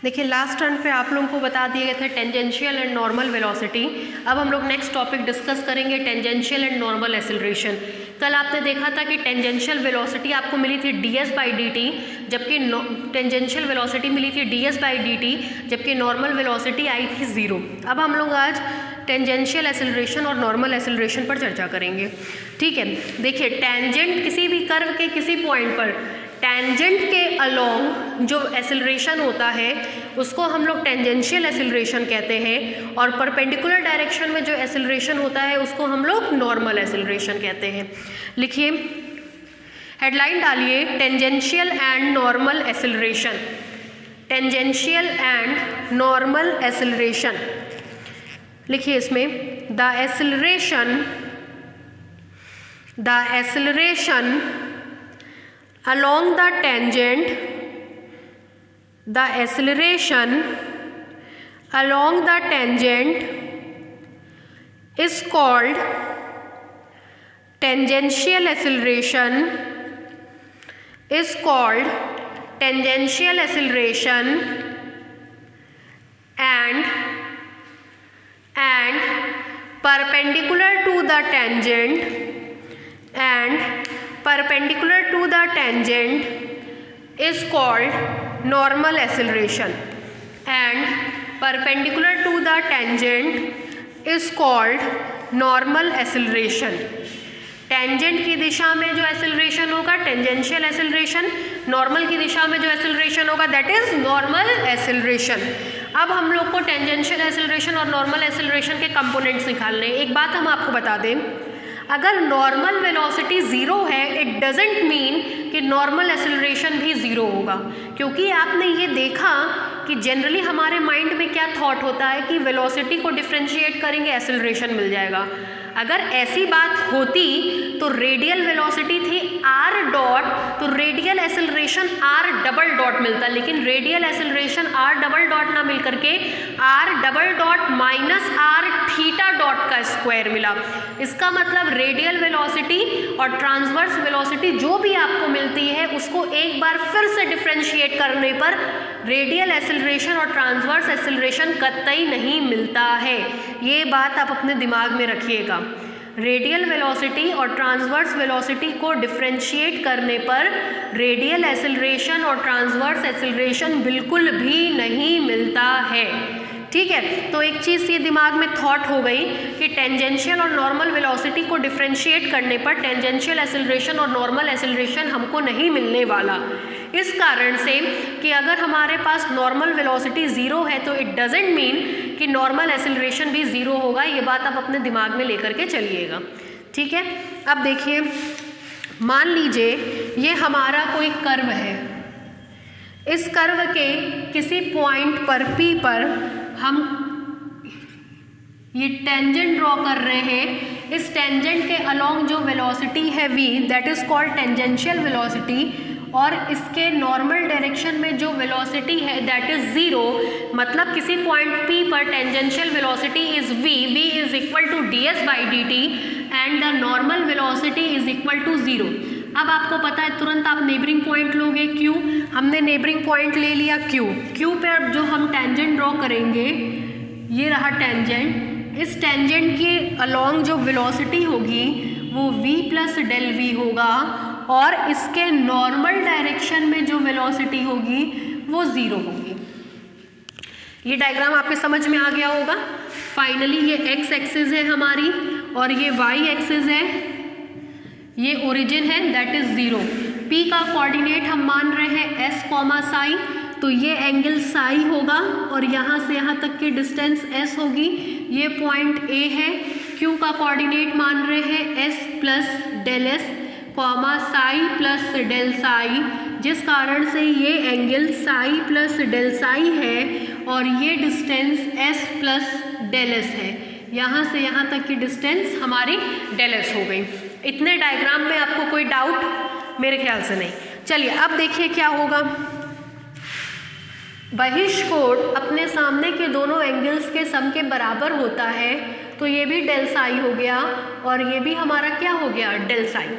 देखिए last turn पे आप लोगों को बता दिए गए थे टेंजेंशियल एंड नॉर्मल वेलोसिटी। अब हम लोग नेक्स्ट टॉपिक डिस्कस करेंगे टेंजेंशियल एंड नॉर्मल एक्सेलरेशन। कल आपने देखा था कि टेंजेंशियल वेलोसिटी आपको मिली थी ds/dt, जबकि टेंजेंशियल वेलोसिटी मिली थी ds/dt, जबकि नॉर्मल वेलोसिटी आई थी 0। अब हम लोग आज टेंजेंशियल एक्सेलरेशन और नॉर्मल एक्सेलरेशन पर चर्चा करेंगे। ठीक है, देखिए टेंजेंट किसी भी कर्व के किसी पॉइंट पर टेंजेंट के अलोंग जो एक्सेलरेशन होता है उसको हम लोग टेंजेंशियल एक्सेलरेशन कहते हैं, और परपेंडिकुलर डायरेक्शन में जो एक्सेलरेशन होता है उसको हम लोग नॉर्मल एक्सेलरेशन कहते हैं। लिखिए, हेडलाइन डालिए, tangential and normal acceleration. Tangential and normal acceleration लिखिए इसमें, the acceleration along the tangent, the acceleration along the tangent is called tangential acceleration, and perpendicular to the tangent is called normal acceleration, tangent की दिशा में जो acceleration होगा tangential acceleration, normal की दिशा में जो acceleration होगा दैट इज नॉर्मल एक्सेलरेशन। अब हम लोग को टेंजेंशियल एक्सेलरेशन और नॉर्मल एक्सेलरेशन के कंपोनेंट्स निकालने हैं। एक बात हम आपको बता दें, अगर नॉर्मल वेलोसिटी 0 है इट डजेंट मीन कि नॉर्मल एक्सेलरेशन भी 0 होगा, क्योंकि आपने ये देखा कि जनरली हमारे माइंड में क्या थॉट होता है कि वेलोसिटी को डिफ्रेंशिएट करेंगे एक्सेलरेशन मिल जाएगा। अगर ऐसी बात होती तो रेडियल वेलोसिटी थी r डॉट, तो radial acceleration r double dot मिलता, लेकिन radial acceleration r double dot ना मिल करके r double dot minus r theta dot का स्क्वायर मिला। इसका मतलब रेडियल वेलोसिटी और ट्रांसवर्स वेलोसिटी जो भी आपको मिलती है उसको एक बार फिर से डिफ्रेंशिएट करने पर रेडियल एक्सेलरेशन और ट्रांसवर्स एक्सेलरेशन कतई नहीं मिलता है। ये बात आप अपने दिमाग में रखिएगा। रेडियल वेलोसिटी और ट्रांसवर्स वेलोसिटी को डिफ्रेंशिएट करने पर रेडियल एक्सेलरेशन और ट्रांसवर्स एक्सेलरेशन बिल्कुल भी नहीं मिलता है। ठीक है, तो एक चीज़ ये दिमाग में थॉट हो गई कि टेंजेंशियल और नॉर्मल वेलोसिटी को डिफ्रेंशिएट करने पर टेंजेंशियल एक्सेलरेशन और नॉर्मल एक्सेलरेशन हमको नहीं मिलने वाला, इस कारण से कि अगर हमारे पास नॉर्मल वेलोसिटी 0 है तो इट डजेंट मीन कि नॉर्मल एक्सेलरेशन भी 0 होगा। ये बात आप अपने दिमाग में लेकर के चलिएगा। ठीक है, अब देखिए, मान लीजिए ये हमारा कोई कर्व है, इस कर्व के किसी पॉइंट पर P पर हम ये टेंजेंट ड्रॉ कर रहे हैं। इस टेंजेंट के अलोंग जो वेलोसिटी है v that is called tangential velocity, और इसके नॉर्मल डायरेक्शन में जो वेलोसिटी है दैट इज 0। मतलब किसी पॉइंट P पर tangential velocity is v is equal to ds/dt and the normal velocity is equal to 0। अब आपको पता है तुरंत आप नेबरिंग पॉइंट लोगे Q, हमने नेबरिंग पॉइंट ले लिया Q पे अब जो हम टेंजेंट ड्रॉ करेंगे ये रहा टेंजेंट। इस टेंजेंट के अलोंग जो वेलोसिटी होगी वो v प्लस डेल v होगा, और इसके नॉर्मल डायरेक्शन में जो वेलोसिटी होगी वो 0 होगी। ये डायग्राम आपके समझ में आ गया होगा। फाइनली ये x एक्सिस है हमारी और ये y एक्सिस है, ये ओरिजिन है दैट इज 0। P का कोऑर्डिनेट हम मान रहे हैं s, साई, तो ये एंगल साई होगा और यहाँ से यहाँ तक की डिस्टेंस s होगी। ये पॉइंट A है। Q का कोऑर्डिनेट मान रहे हैं s plus del s, psi plus del psi, जिस कारण से ये angle psi plus del psi है और ये distance s plus del s है। यहाँ से यहाँ तक की डिस्टेंस हमारी डेल s हो गई। इतने डायग्राम में आपको कोई डाउट? मेरे ख्याल से नहीं। चलिए अब देखिए क्या होगा। बहिष्कोण अपने सामने के दोनों एंगल्स के सम के बराबर होता है, तो ये भी डेल साई हो गया और ये भी हमारा क्या हो गया, डेल साई।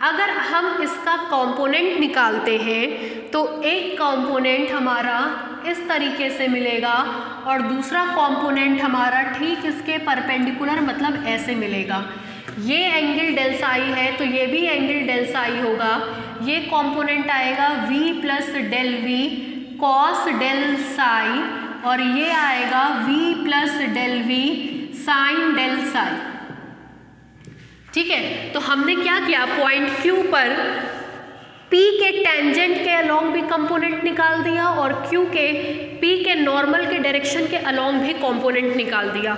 अगर हम इसका कंपोनेंट निकालते हैं तो एक कंपोनेंट हमारा इस तरीके से मिलेगा और दूसरा कंपोनेंट हमारा ठीक इसके परपेंडिकुलर मतलब ऐसे मिलेगा। ये एंगल डेल साई है तो ये भी एंगल डेल साई होगा। ये कंपोनेंट आएगा v plus del v cos del psi और ये आएगा v plus del v sine del psi. ठीक है, तो हमने क्या किया, पॉइंट Q पर P के टेंजेंट के अलोंग भी कंपोनेंट निकाल दिया और Q के P के नॉर्मल के डायरेक्शन के अलोंग भी कंपोनेंट निकाल दिया।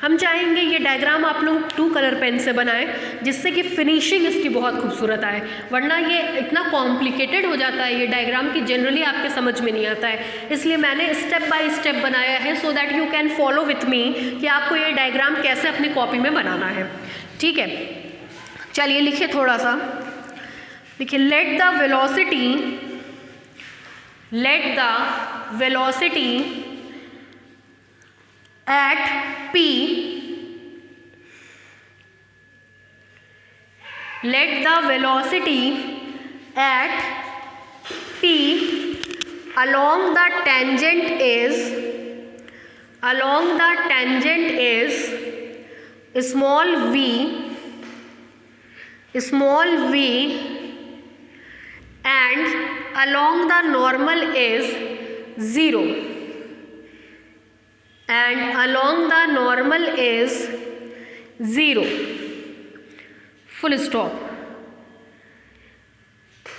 हम चाहेंगे ये डायग्राम आप लोग 2 कलर पेन से बनाएं जिससे कि फिनिशिंग इसकी बहुत खूबसूरत आए, वरना ये इतना कॉम्प्लिकेटेड हो जाता है ये डायग्राम कि जनरली आपके समझ में नहीं आता है। इसलिए मैंने स्टेप बाय स्टेप बनाया है so that you can follow with me कि आपको ये डायग्राम कैसे अपनी कॉपी में बनाना है। ठीक है, चलिए लिखिए थोड़ा सा, देखिए let the velocity at P, let the velocity at P along the tangent is small v and along the normal is 0 and along the normal is 0 full stop.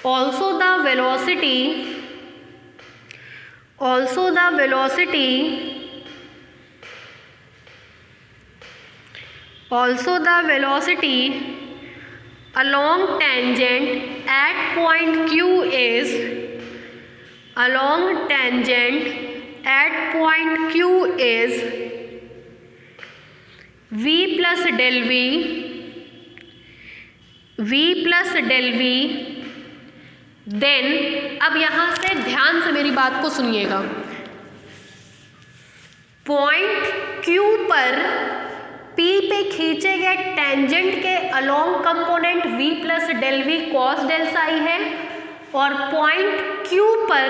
Also the velocity along tangent at point Q is v plus del v then, अब यहाँ से ध्यान से मेरी बात को सुनिएगा, point Q पर P पे खींचे गए टेंजेंट के along component v plus del v cos del psi है और पॉइंट Q पर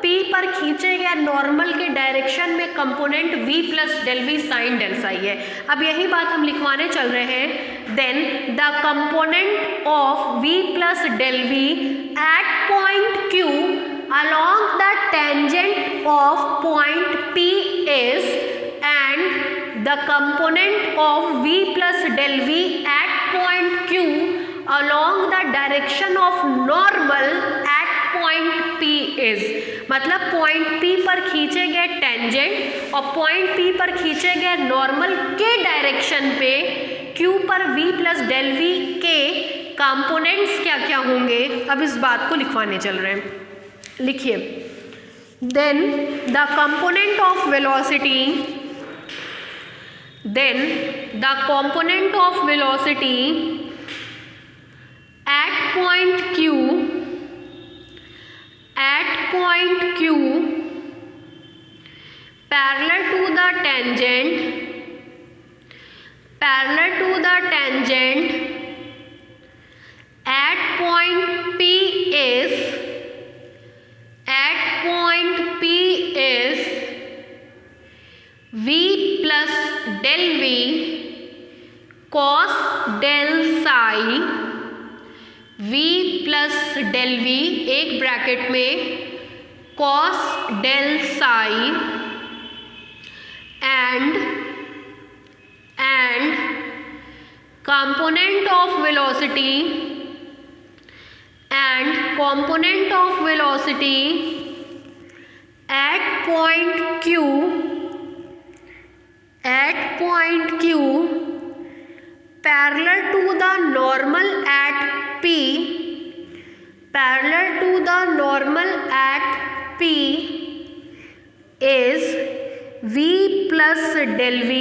P पर खींचे गए नॉर्मल के डायरेक्शन में component v plus del v sine del psi है। अब यही बात हम लिखवाने चल रहे हैं। Then the component of v plus del v at point Q along the tangent of point P is and the component of v plus del v at point Q along the direction of normal at point P is, मतलब point P पर खींचे गए tangent और point P पर खींचे गए normal के direction पे Q पर v प्लस डेल v के कंपोनेंट्स क्या क्या होंगे, अब इस बात को लिखवाने चल रहे हैं। लिखिए, then the component of velocity at point Q parallel to the tangent at point P is v plus del v cos del psi v plus del v एक ब्रैकेट में cos del psi and component of velocity at point Q parallel to the normal at P is v plus del v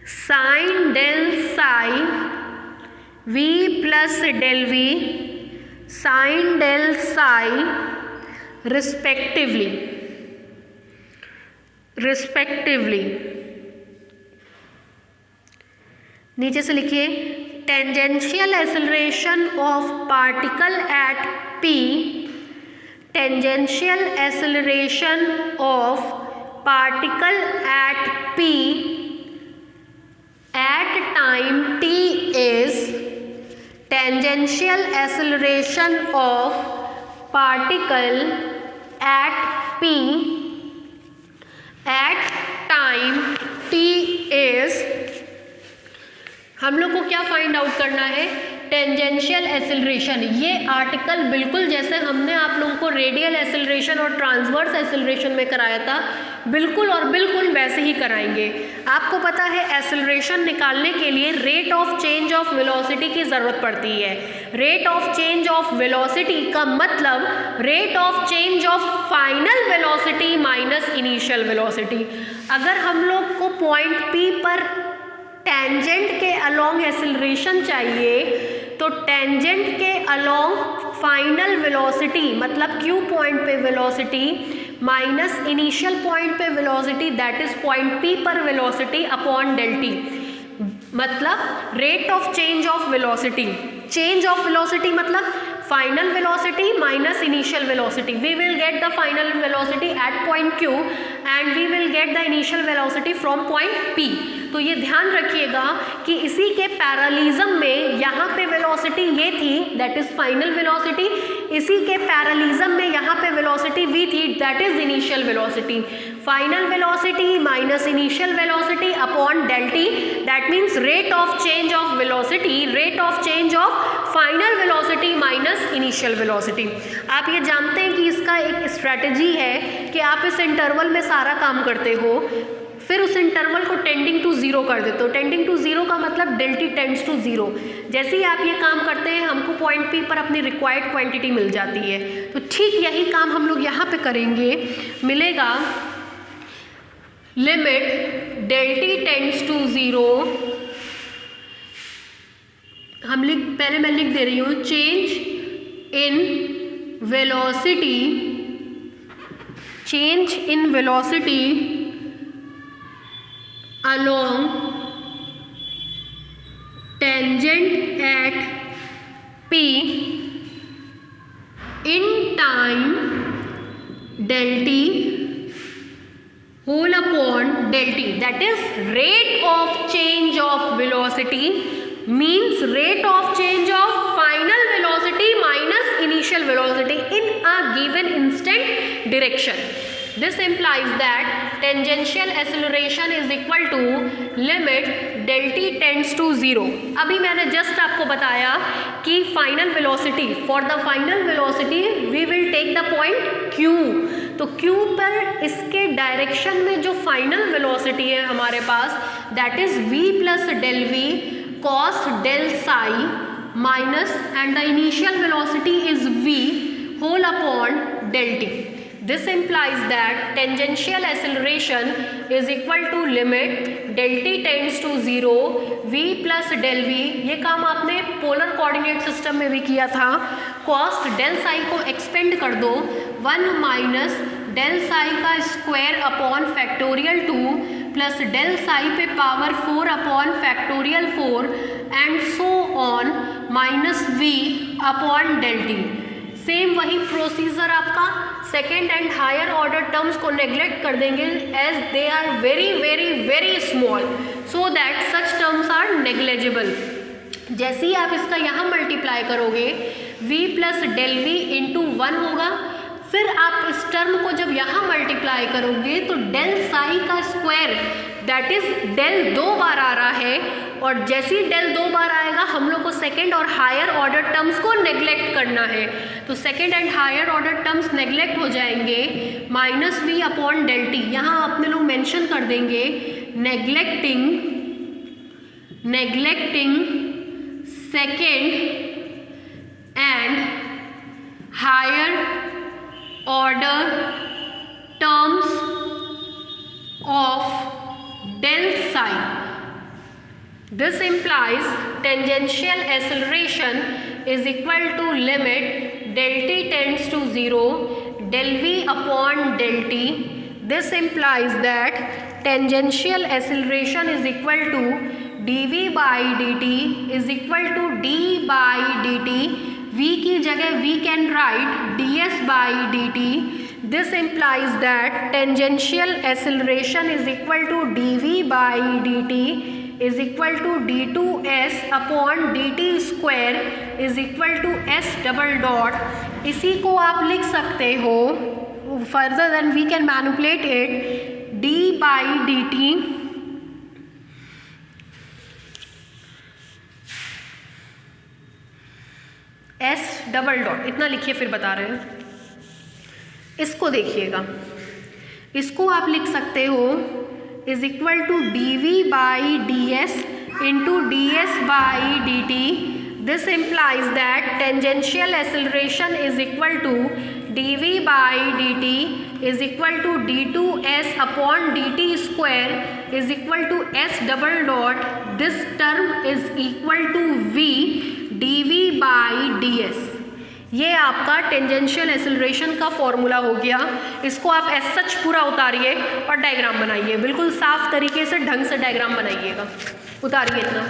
sin del psi v plus del v sin del psi respectively. नीचे से लिखिए tangential acceleration of particle at p, tangential acceleration of particle at p at time t is tangential acceleration of particle at p at time t is, हम लोग को क्या find out करना है, tangential acceleration. ये आर्टिकल बिल्कुल जैसे हमने आप लोगों को रेडियल एक्सेलरेशन और ट्रांसवर्स एक्सेलरेशन में कराया था, बिल्कुल और बिल्कुल वैसे ही कराएंगे। आपको पता है एक्सेलरेशन निकालने के लिए rate of change of velocity की ज़रूरत पड़ती है। Rate of change of velocity का मतलब rate of change of final velocity minus initial velocity. अगर हम लोग को पॉइंट P पर टेंजेंट के अलोंग एक्सेलरेशन चाहिए तो टेंजेंट के अलोंग फाइनल वेलोसिटी मतलब Q पॉइंट पे वेलोसिटी माइनस इनिशियल पॉइंट पे velocity that is point P पर वेलोसिटी अपॉन डेल T, मतलब rate of change of velocity. Change of velocity मतलब final velocity minus initial velocity. We will get the final velocity at point Q and we will get the initial velocity from point P। तो ये ध्यान रखिएगा कि इसी के parallelism में यहाँ पे वेलोसिटी ये थी दैट इज फाइनल वेलोसिटी, इसी के पैरेललिज्म में यहाँ पे वेलोसिटी v थी that is initial velocity. Final velocity minus initial velocity upon del T, that means rate of change of velocity, rate of change of final velocity minus initial velocity. आप ये जानते हैं कि इसका एक स्ट्रैटेजी है कि आप इस इंटरवल में सारा काम करते हो, फिर उस इंटरवल को टेंडिंग टू जीरो कर देते हो। टेंडिंग टू जीरो का मतलब del T tends to zero. जैसे ही आप ये काम करते हैं हमको पॉइंट P पर अपनी रिक्वायर्ड क्वांटिटी मिल जाती है। तो ठीक यही काम हम लोग यहाँ पे करेंगे। मिलेगा limit del T tends to zero, पहले मैं लिख दे रही हूँ change in velocity, change in velocity along tangent at P in time del T whole upon del T, that is rate of change of velocity means rate of change of final velocity minus initial velocity in a given instant direction. This implies that tangential acceleration is equal to limit del T tends to zero. अभी मैंने just आपको बताया कि final velocity, for the final velocity we will take the point Q। तो Q पर इसके direction में जो फाइनल वेलोसिटी है हमारे पास that is v plus del v cos del psi minus and the initial velocity is v whole upon del T. This implies that tangential acceleration is equal to limit del T tends to zero v plus del v। ये काम आपने polar coordinate system में भी किया था। cos del psi को expand कर दो 1 माइनस del psi का square upon factorial 2 plus del psi पे power 4 upon factorial 4 and so on minus v upon del T। Same वही प्रोसीजर आपका second and higher order terms को नेग्लेक्ट कर देंगे as they are very very very small so that such terms are negligible. जैसे ही आप इसका यहाँ मल्टीप्लाई करोगे v plus del we into 1 होगा, फिर आप इस टर्म को जब यहाँ मल्टीप्लाई करोगे तो डेल साई का स्क्वायर दैट इज डेल 2 बार आ रहा है, और जैसे ही डेल 2 बार आएगा हम लोग को सेकेंड और हायर ऑर्डर टर्म्स को नेग्लेक्ट करना है। तो second and higher order terms neglect हो जाएंगे minus v upon del T. यहाँ अपने लोग मेंशन कर देंगे neglecting second and higher order terms of del psi. This implies tangential acceleration is equal to limit del t tends to 0 del v upon del t. This implies that tangential acceleration is equal to dv by dt is equal to d by dt, v की जगह we can write ds by dt. This implies that tangential acceleration is equal to dv by dt is equal to d2s upon dt square is equal to s double dot. इसी को आप लिख सकते हो further than we can manipulate it, d by dt s double dot, इतना लिखिए फिर बता रहे हैं. इसको देखिएगा, इसको आप लिख सकते हो is equal to d v by d s into d s by d t. This implies that tangential acceleration is equal to d v by d t is equal to d two s upon d t square is equal to s double dot. This term is equal to v d v by d s. ये आपका tangential acceleration का formula हो गया. इसको आप as such पूरा उतारिए और diagram बनाइए, बिल्कुल साफ तरीके से ढंग से डायग्राम बनाइएगा. उतारिए इतना.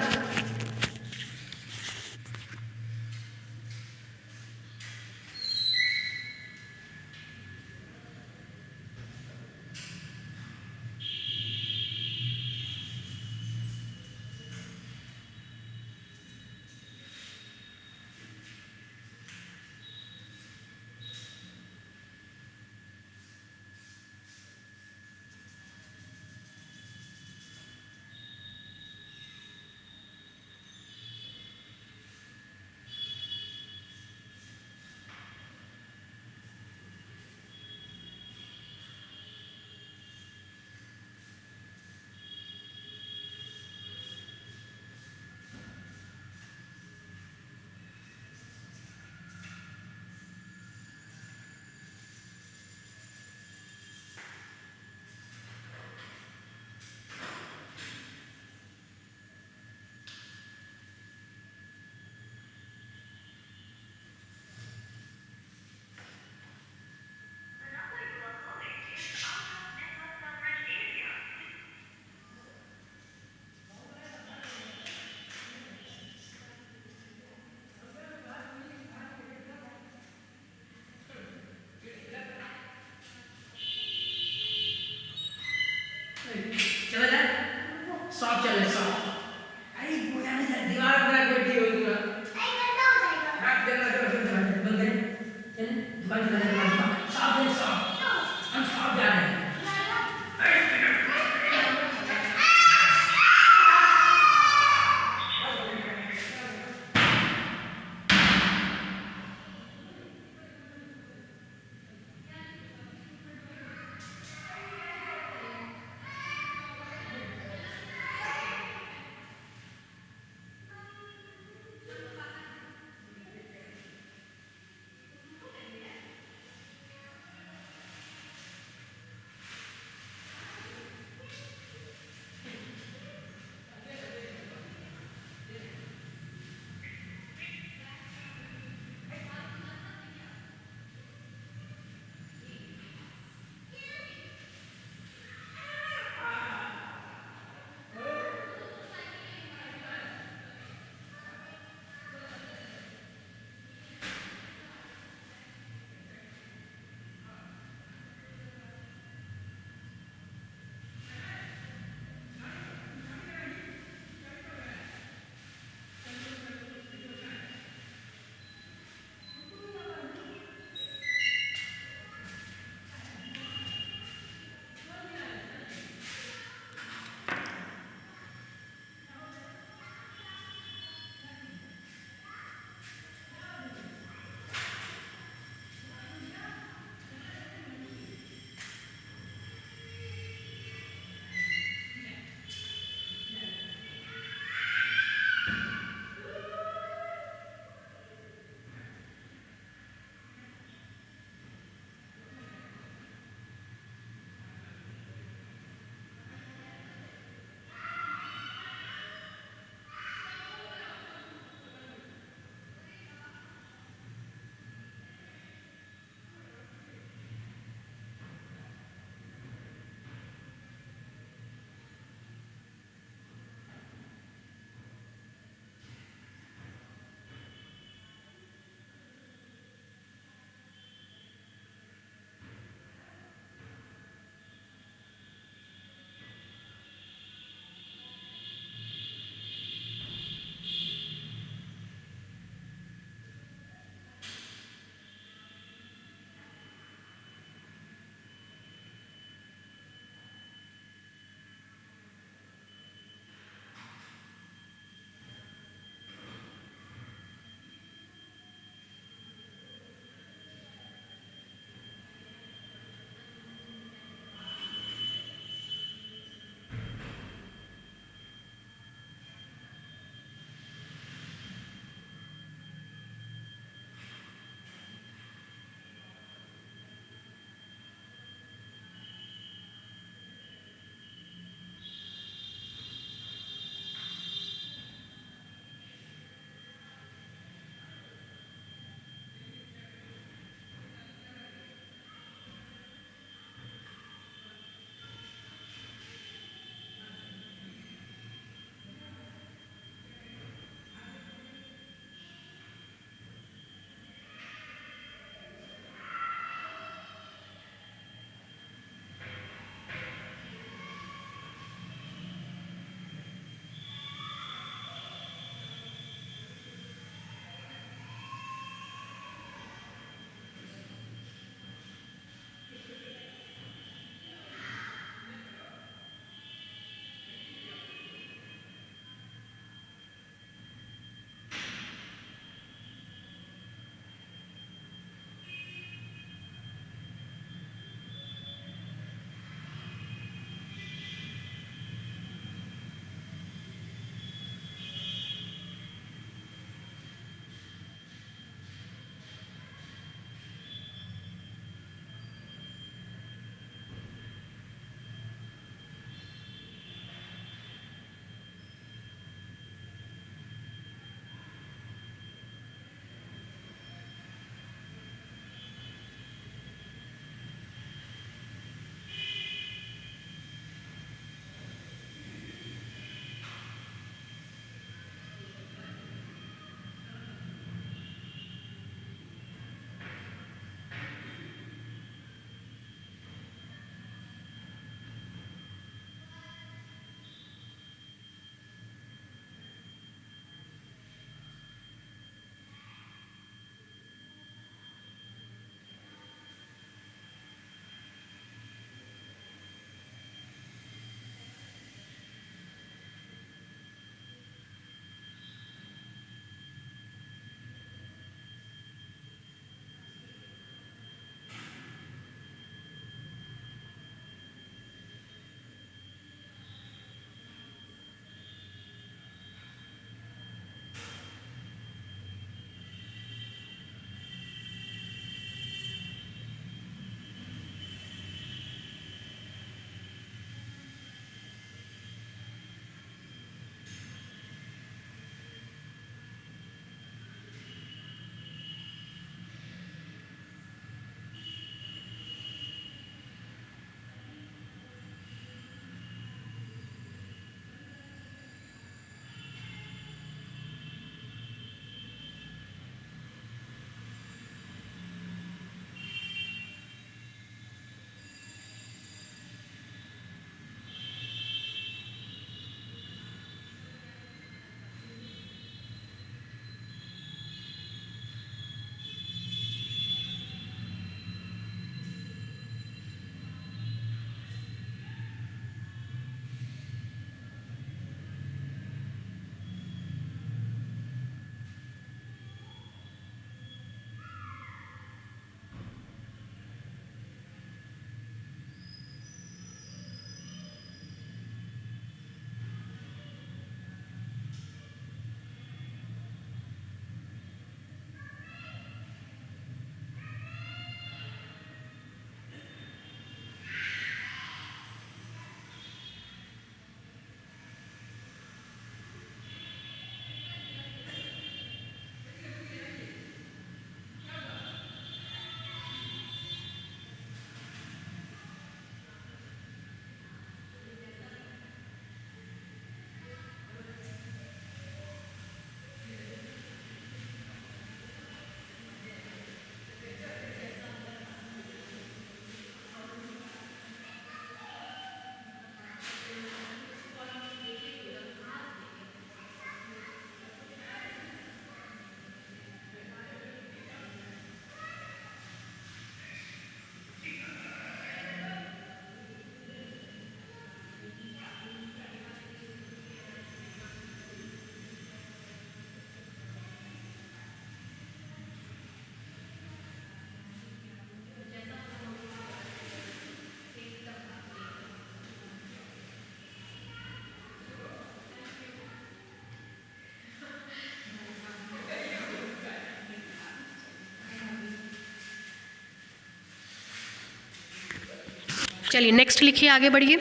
चलिए नेक्स्ट लिखिए, आगे बढ़िए।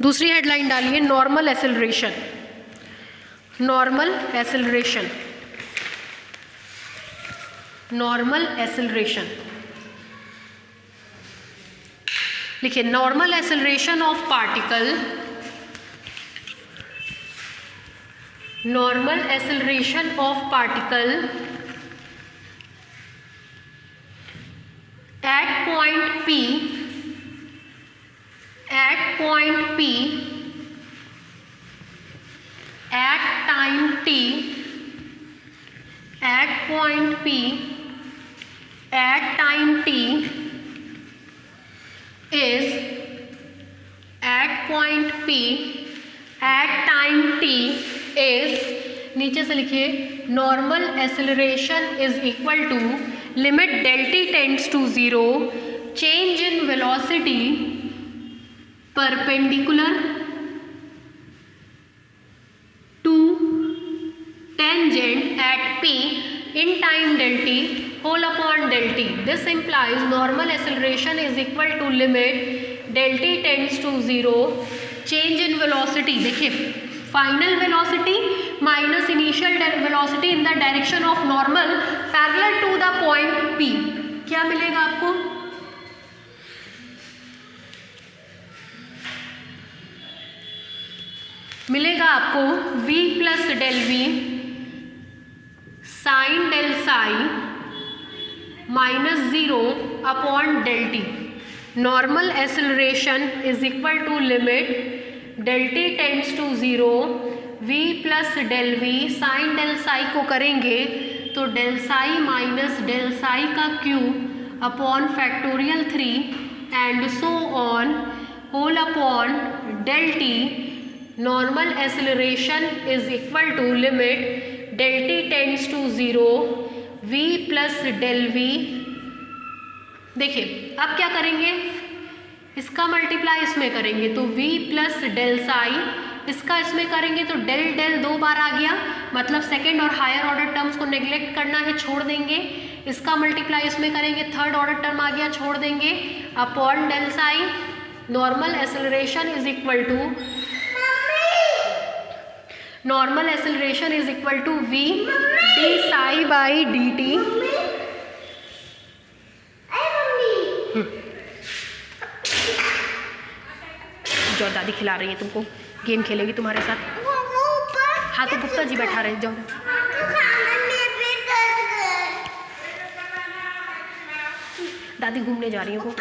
दूसरी हेडलाइन डालिए normal acceleration. Normal acceleration, normal acceleration लिखिए। Normal acceleration of particle, normal acceleration of particle at point P, at point P, at time t, at point P, at time t is, at point P, at time t is, नीचे से लिखिए, normal acceleration is equal to limit del t tends to 0, change in velocity perpendicular to tangent at p in time del t whole upon del t. This implies normal acceleration is equal to limit del t tends to 0, change in velocity, देखिए final velocity minus initial velocity in the direction of normal parallel to the point P, क्या मिलेगा आपको? मिलेगा आपको v plus del v sine del psi minus 0 upon del t. Normal acceleration is equal to limit del t tends to 0, v plus del v sine del psi को करेंगे तो del psi minus del psi का cube upon factorial 3 and so on whole upon del t. Normal acceleration is equal to limit del t tends to 0, v plus del v. देखिए अब क्या करेंगे, इसका multiply इसमें करेंगे तो v प्लस डेल साई, इसका इसमें करेंगे तो डेल डेल 2 बार आ गया, मतलब सेकेंड और हायर ऑर्डर टर्म्स को नेग्लेक्ट करना है, छोड़ देंगे। इसका मल्टीप्लाई इसमें करेंगे, थर्ड ऑर्डर टर्म आ गया, छोड़ देंगे, upon del psi. Normal acceleration is equal to, normal acceleration is equal to v d psi by d t. जो दादी खिला रही है तुमको, गेम खेलेगी तुम्हारे साथ। हाँ तो गुप्ता जी बैठा रहे, जाओ। दादी घूमने जा रही है वो।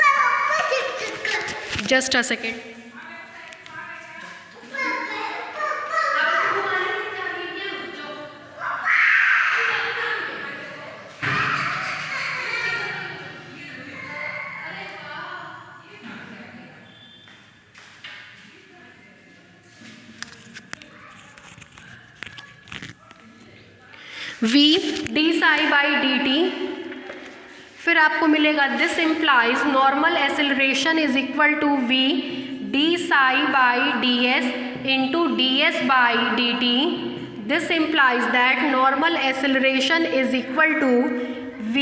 Just a second. v d psi by d t, फिर आपको मिलेगा this implies normal acceleration is equal to v d psi by d s into d s by d t. This implies that normal acceleration is equal to v,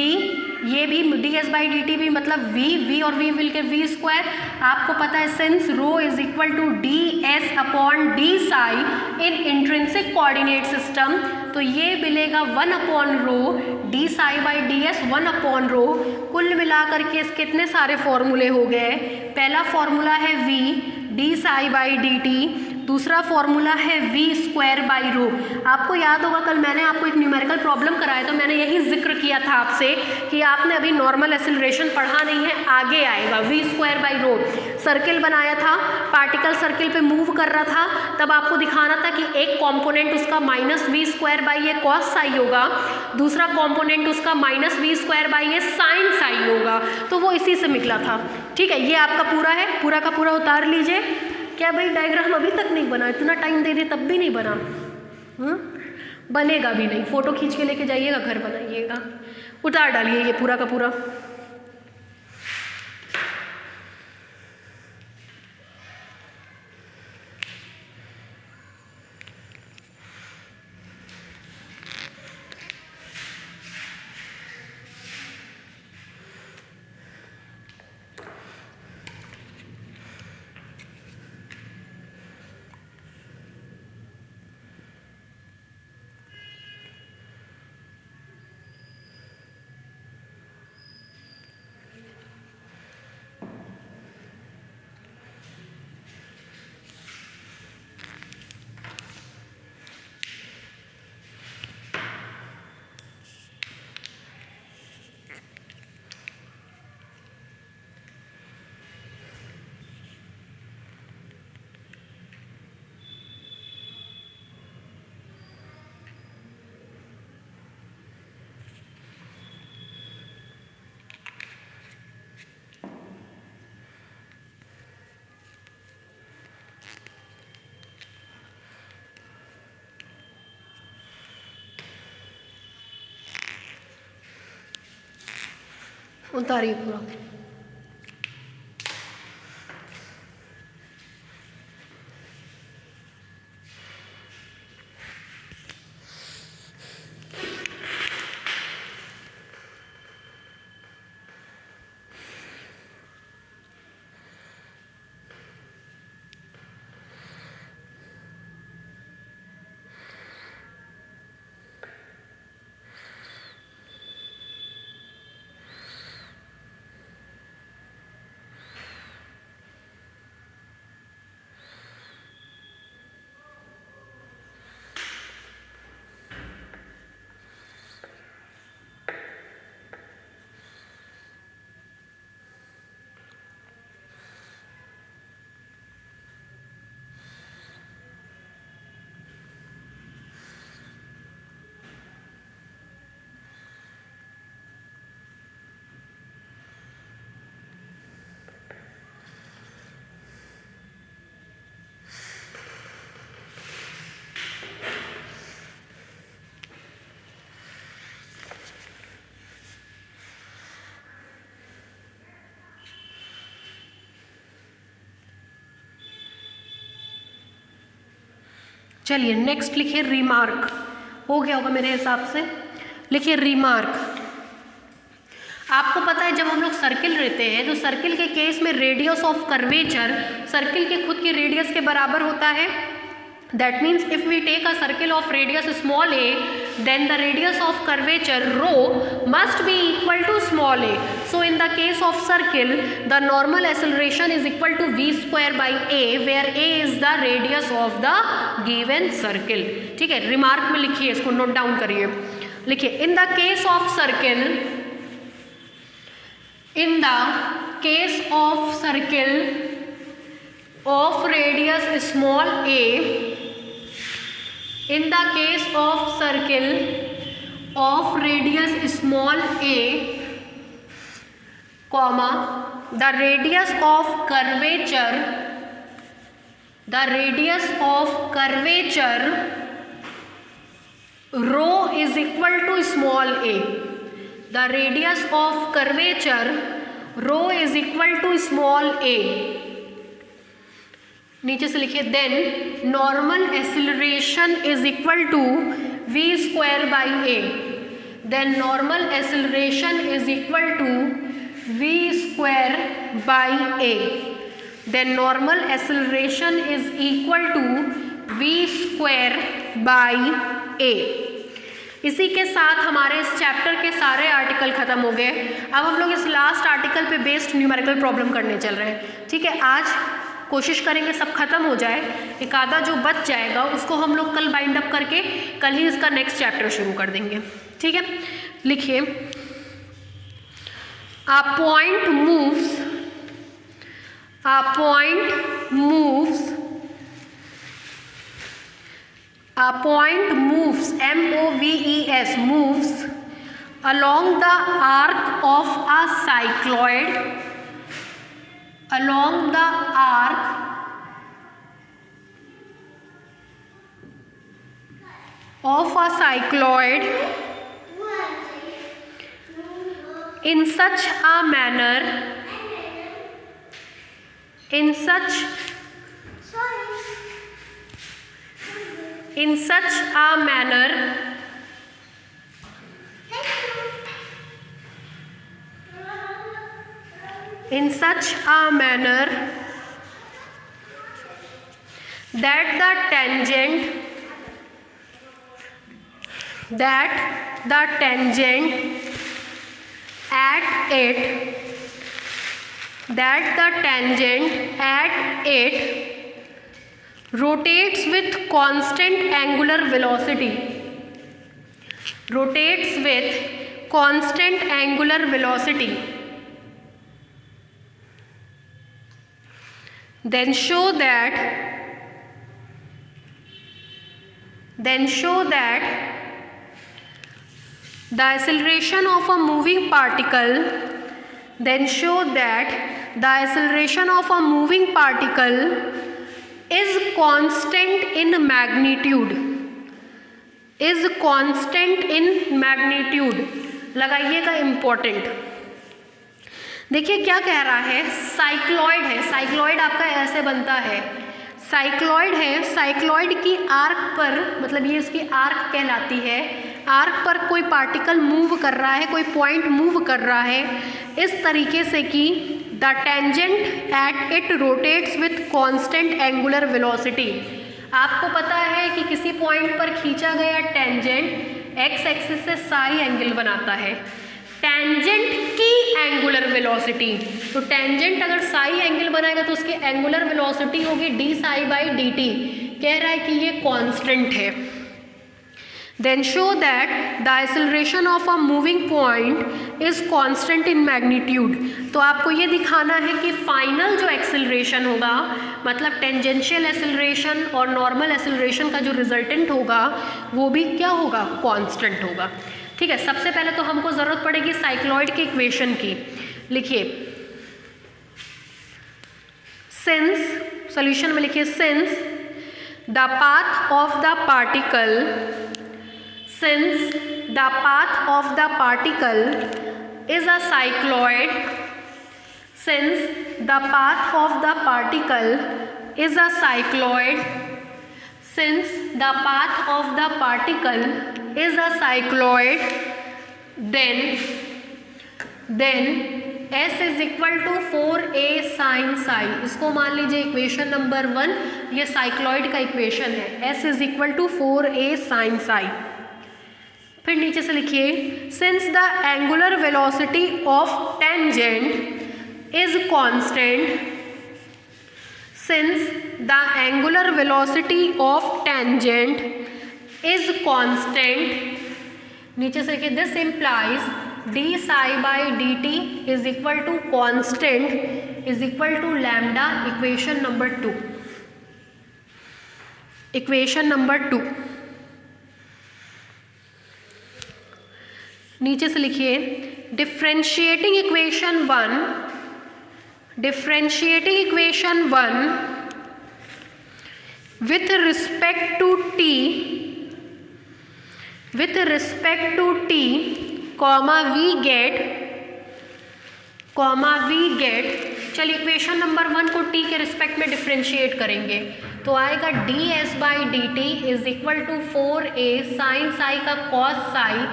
ये भी d s by d t भी मतलब v और v मिल के v square. आपको पता है since rho is equal to d s upon d psi in intrinsic coordinate system, तो ये मिलेगा 1 upon rho d psi by d s 1 upon rho. कुल मिलाकर के इसके कितने सारे फॉर्मूले हो गए। पहला फॉर्मूला है v d psi by d T, दूसरा फॉर्मूला है v स्क्वायर बाई रो। आपको याद होगा कल मैंने आपको एक न्यूमेरिकल प्रॉब्लम कराया तो मैंने यही जिक्र किया था आपसे कि आपने अभी नॉर्मल एक्सेलरेशन पढ़ा नहीं है, आगे आएगा। v square by row, circle बनाया था, पार्टिकल सर्किल पे मूव कर रहा था, तब आपको दिखाना था कि एक कॉम्पोनेंट उसका माइनस वी स्क्वायर बाई ये कॉस साई होगा, दूसरा कॉम्पोनेंट उसका माइनस वी स्क्वायर बाई ये साइन साई होगा, तो वो इसी से निकला था। ठीक है, ये आपका पूरा है, पूरा का पूरा उतार लीजिए। क्या भाई डायग्राम अभी तक नहीं बना, इतना टाइम दे दे तब भी नहीं बना, बनेगा भी नहीं, फ़ोटो खींच के लेके जाइएगा, घर बनाइएगा। उतार डालिए ये पूरा का पूरा। उतारिए पूरा। चलिए नेक्स्ट लिखिए रिमार्क। हो गया होगा मेरे हिसाब से। लिखिए रिमार्क। आपको पता है जब हम लोग सर्किल रहते हैं तो सर्किल के केस में रेडियस ऑफ कर्वेचर सर्किल के खुद के रेडियस के बराबर होता है। That means if we take a circle of radius small a then the radius of curvature rho must be equal to small a. So in the case of circle the normal acceleration is equal to v square by a where a is the radius of the given circle. ठीक है, remark में लिखिए, इसको note down करिए। लिखिए in the case of circle, in the case of circle of radius small a, in the case of circle of radius small a, comma, the radius of curvature, the radius of curvature rho is equal to small a. The radius of curvature rho is equal to small a. नीचे से लिखिए then normal acceleration is equal to v square by a. Then normal acceleration is equal to v square by a. Then normal acceleration is equal to v square by a. इसी के साथ हमारे इस chapter के सारे article खत्म हो गए। अब हम लोग इस लास्ट आर्टिकल पे बेस्ड न्यूमेरिकल प्रॉब्लम करने चल रहे हैं। ठीक है, आज कोशिश करेंगे सब खत्म हो जाए, एक आधा जो बच जाएगा उसको हम लोग कल बाइंड अप करके कल ही इसका नेक्स्ट चैप्टर शुरू कर देंगे। ठीक है, लिखिए a point moves, a point moves, a point moves, M-O-V-E-S, moves along the arc of a cycloid, along the arc of a cycloid in such a manner, in such a manner that the tangent at it rotates with constant angular velocity, rotates with constant angular velocity, then show that the acceleration of a moving particle, then show that the acceleration of a moving particle is constant in magnitude, is constant in magnitude। लगाइएगा important, देखिए क्या कह रहा है, cycloid है, cycloid आपका ऐसे बनता है, साइक्लॉइड है, साइक्लॉइड की आर्क पर, मतलब ये इसकी आर्क कहलाती है, आर्क पर कोई पार्टिकल मूव कर रहा है, कोई पॉइंट मूव कर रहा है इस तरीके से कि the tangent at it rotates with constant angular velocity. आपको पता है कि किसी पॉइंट पर खींचा गया टेंजेंट एक्स एक्सिस से साई एंगल बनाता है, टेंजेंट की एंगुलर वेलोसिटी, तो टेंजेंट अगर साई एंगल बनाएगा तो उसकी एंगुलर वेलोसिटी होगी d psi by d t. कह रहा है कि ये कांस्टेंट है। Then show that the acceleration of a moving point is constant in magnitude. तो आपको ये दिखाना है कि फाइनल जो एक्सेलरेशन होगा, मतलब टेंजेंशियल एक्सेलरेशन और नॉर्मल एक्सेलरेशन का जो रिजल्टेंट होगा वो भी क्या होगा, कांस्टेंट होगा। ठीक है, सबसे पहले तो हमको ज़रूरत पड़ेगी साइक्लॉइड के इक्वेशन की। लिखिए, सिंस, सॉल्यूशन में लिखिए, since the path of the particle, since the path of the particle is a cycloid, since the path of the particle is a cycloid, since the path of the particle is a cycloid, then S is equal to 4a sin psi। इसको मान लीजिए equation number 1, ये cycloid का equation है, S is equal to 4a sin psi। फिर नीचे से लिखिए, since the angular velocity of tangent is constant, since the angular velocity of tangent is constant, नीचे से लिखिए, this implies d psi by d t is equal to constant is equal to lambda. Equation number 2, equation number 2 नीचे से लिखिए, differentiating equation 1, differentiating equation 1 with respect to t, with respect to t, comma we get, चलिए equation number 1 को t के respect में differentiate करेंगे तो आएगा d s by d t is equal to 4a sine psi का cos psi,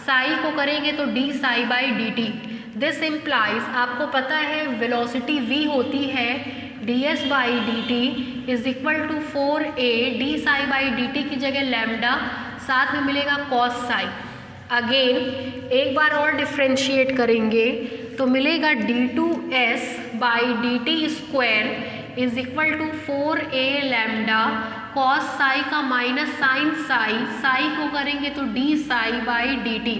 psi को करेंगे तो d psi by d t. This implies, आपको पता है वेलोसिटी v होती है d s by d t is equal to 4a d psi by d t की जगह लैम्डा, साथ में मिलेगा कॉस साई। अगेन एक बार और डिफ्रेंशिएट करेंगे तो मिलेगा d two s by d t square is equal to 4a lambda cos psi का माइनस साइन साई, साई को करेंगे तो d psi by d t.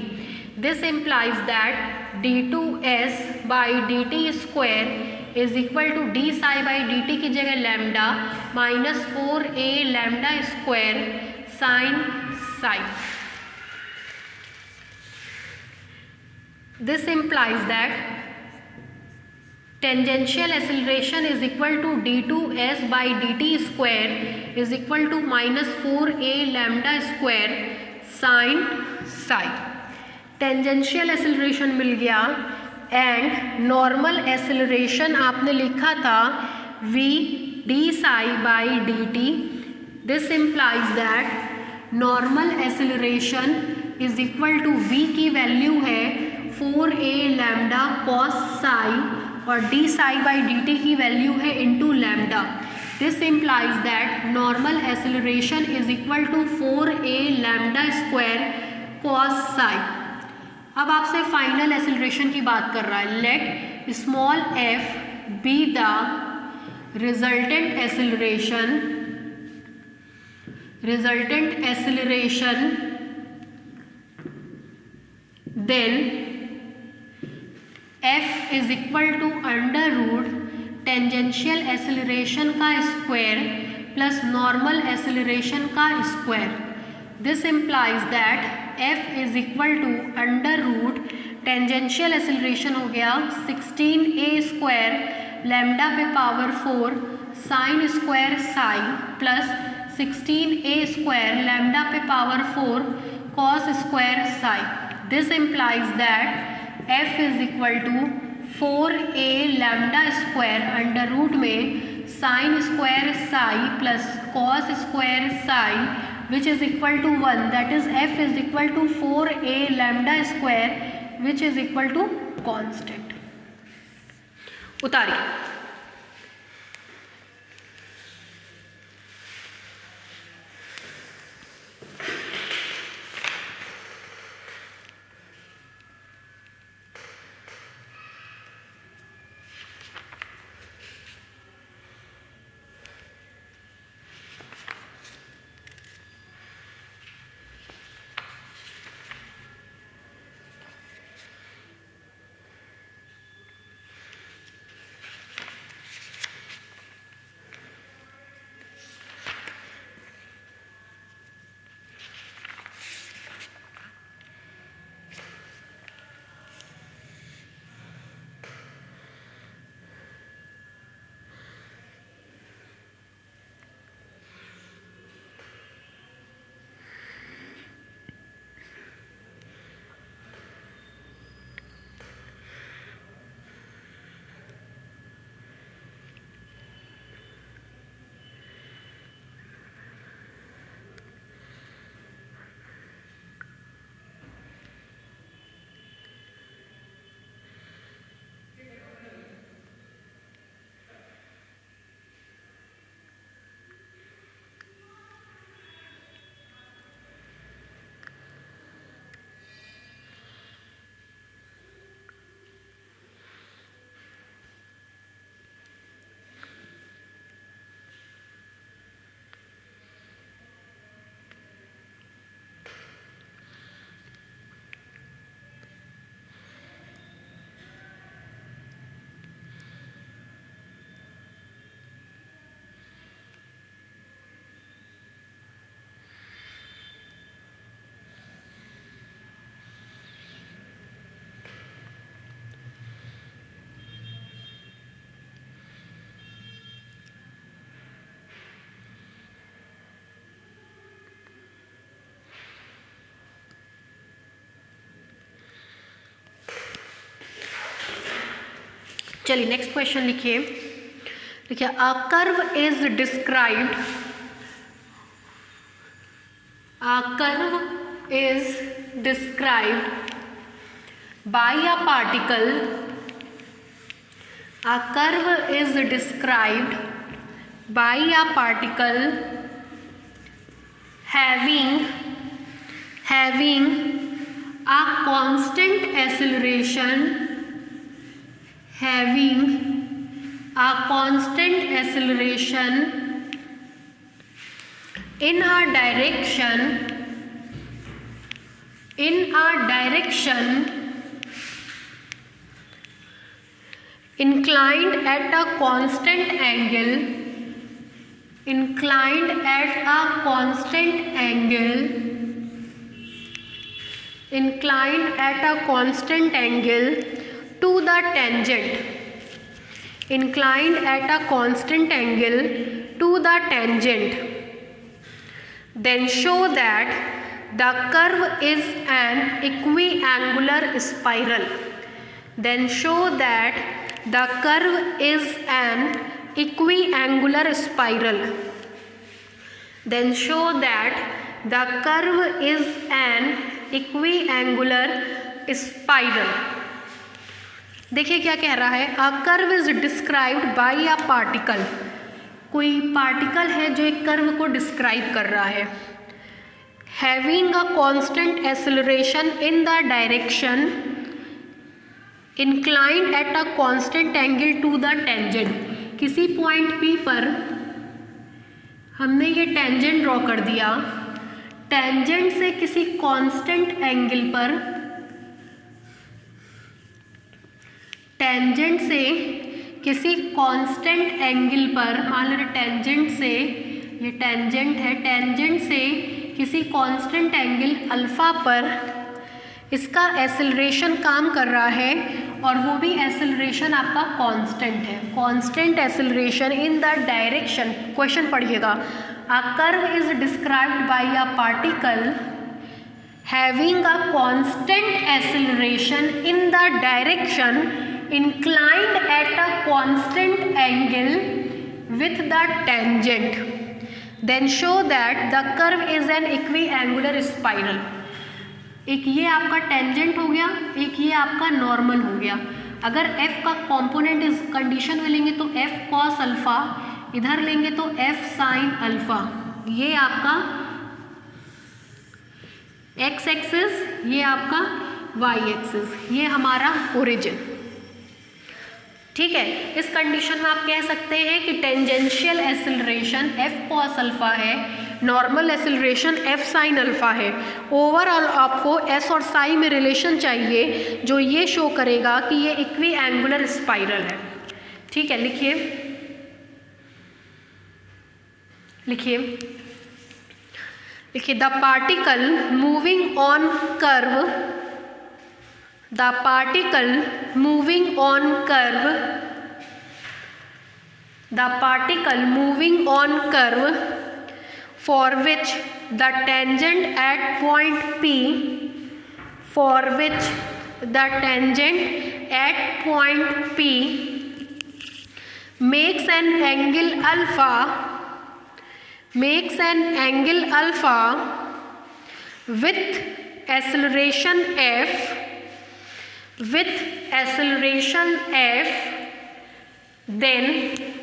This implies that d two s by d t square is equal to d psi by d t की जगह lambda minus 4a lambda square sine psi. This implies that tangential acceleration is equal to d two s by d t square is equal to minus 4a lambda square sine psi. Tangential acceleration मिल गया and normal acceleration आपने लिखा था v d psi by d t. This implies that normal acceleration is equal to v की value है 4a lambda cos psi और d psi by d t की value है into lambda. This implies that normal acceleration is equal to 4a lambda square cos psi. अब आपसे final acceleration की बात कर रहा है। Let small f be the resultant acceleration, resultant acceleration then f is equal to under root tangential acceleration का square plus normal acceleration का square. This implies that f is equal to under root tangential acceleration हो गया 16a square lambda पे power 4 sine square psi plus 16a square lambda पे power 4 cos square psi. This implies that f is equal to 4a lambda square under root में sine square psi plus cos square psi which is equal to 1, that is f is equal to 4a lambda square which is equal to constant. उतारिए। चलिए next question लिखिए। देखिए, a curve is described, a curve is described by a particle, a curve is described by a particle having a constant acceleration, having a constant acceleration in a direction inclined at a constant angle, inclined at a constant angle, inclined at a constant angle to the tangent, inclined at a constant angle to the tangent, then show that the curve is an equiangular spiral, then show that the curve is an equiangular spiral, then show that the curve is an equiangular spiral। देखिए क्या कह रहा है, a curve is described by a particle, कोई particle है जो एक curve को डिस्क्राइब कर रहा है, having a constant acceleration in the direction inclined at a constant angle to the tangent. किसी पॉइंट P पर हमने ये टेंजेंट ड्रॉ कर दिया, टेंजेंट से किसी कांस्टेंट एंगल पर, टेंजेंट से किसी कांस्टेंट एंगल पर, मान लो टेंजेंट से, ये टेंजेंट है, टेंजेंट से किसी कांस्टेंट एंगल अल्फा पर इसका एक्सेलरेशन काम कर रहा है, और वो भी एक्सेलरेशन आपका कांस्टेंट है, constant acceleration in the direction. Question पढ़िएगा, a curve is described by a particle having a constant acceleration in the direction inclined at a constant angle with the tangent, then show that the curve is an equiangular spiral. एक ये आपका tangent हो गया, एक ये आपका normal हो गया. अगर f का कॉम्पोनेंट इस कंडीशन में लेंगे तो f cos अल्फा, इधर लेंगे तो f sin अल्फा. ये आपका x एक्सिस, ये आपका y एक्सिस, ये हमारा ओरिजिन. ठीक है, इस कंडीशन में आप कह सकते हैं कि tangential acceleration f cos alpha है, normal acceleration f sin alpha है. ओवरऑल आपको s और psi में रिलेशन चाहिए जो ये शो करेगा कि ये इक्वी एंगुलर स्पाइरल है. ठीक है, लिखिए लिखिए लिखिए the particle moving on curve, the particle moving on curve, the particle moving on curve for which the tangent at point P, for which the tangent at point P makes an angle alpha, makes an angle alpha with acceleration f, with acceleration f, then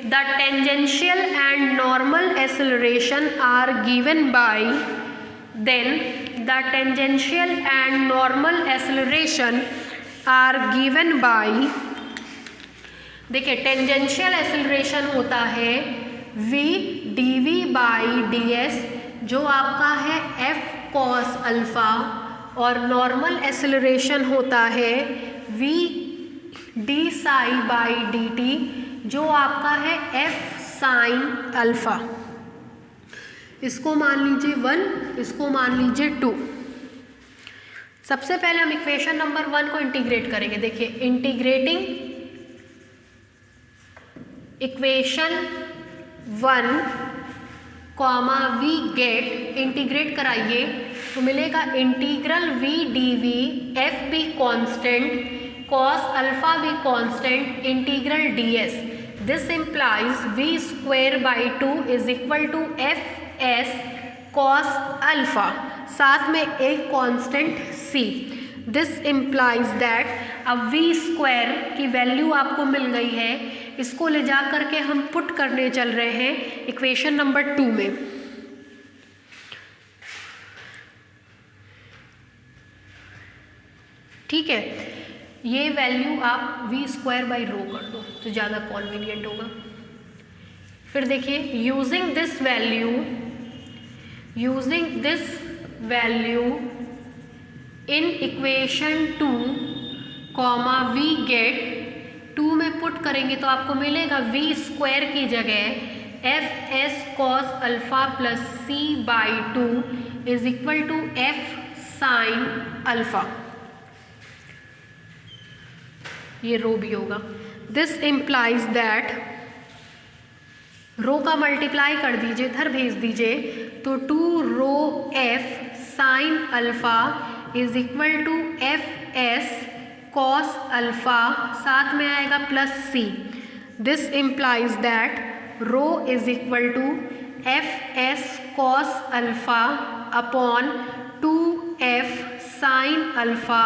the tangential and normal acceleration are given by, then the tangential and normal acceleration are given by. देखिए tangential acceleration होता है v dv by ds जो आपका है f cos alpha, और normal acceleration होता है v d psi by dt जो आपका है f sin अल्फा. इसको मान लीजिए 1, इसको मान लीजिए 2. सबसे पहले हम इक्वेशन नंबर 1 को इंटीग्रेट करेंगे. देखिए integrating equation 1 comma we get, integrate कराइए तो मिलेगा इंटीग्रल v dv f भी कांस्टेंट, cos अल्फा भी constant, integral ds. This implies v square by 2 is equal to F s cos alpha, साथ में एक constant c. This implies that अब v square की वैल्यू आपको मिल गई है, इसको ले जा करके हम पुट करने चल रहे हैं इक्वेशन नंबर 2 में. ठीक है, ये वैल्यू आप v स्क्वायर बाई रो कर दो तो ज़्यादा कॉन्वीनियंट होगा. फिर देखिए using this value in equation 2 comma we get 2 में पुट करेंगे तो आपको मिलेगा v स्क्वायर की जगह f S cos alpha plus c by 2 is equal to f sine alpha. ये रो भी होगा. दिस इम्प्लाइज दैट रो का मल्टीप्लाई कर दीजिए, इधर भेज दीजिए तो 2 rho f sine alpha is equal to F S cos alpha, साथ में आएगा plus c. This implies that rho is equal to F S cos alpha upon 2f sine alpha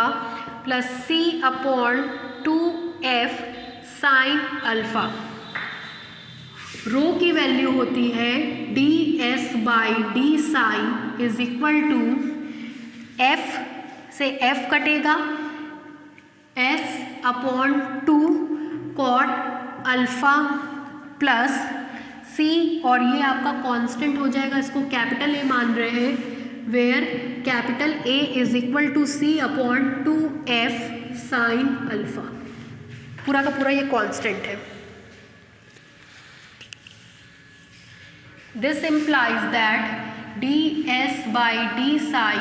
plus c upon 2f sine alpha. Rho की value होती है ds by d sine is equal to f से f कटेगा s upon 2 cot alpha plus c, और ये आपका constant हो जाएगा, इसको कैपिटल A मान रहे हैं, where capital A is equal to c upon 2f sine alpha. पूरा का पूरा ये कांस्टेंट है. This implies that ds by d psi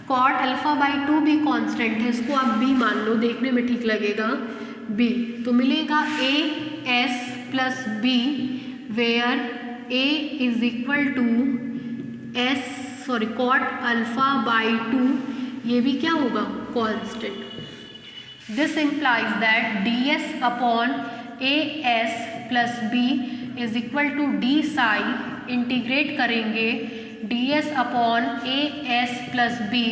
cot alpha by 2 भी कांस्टेंट है, इसको आप b मान लो, देखने में ठीक लगेगा b. तो मिलेगा a s plus b where a is equal to cot alpha by 2, ये भी क्या होगा constant. This implies that ds upon as plus b is equal to d psi, integrate करेंगे ds upon as plus b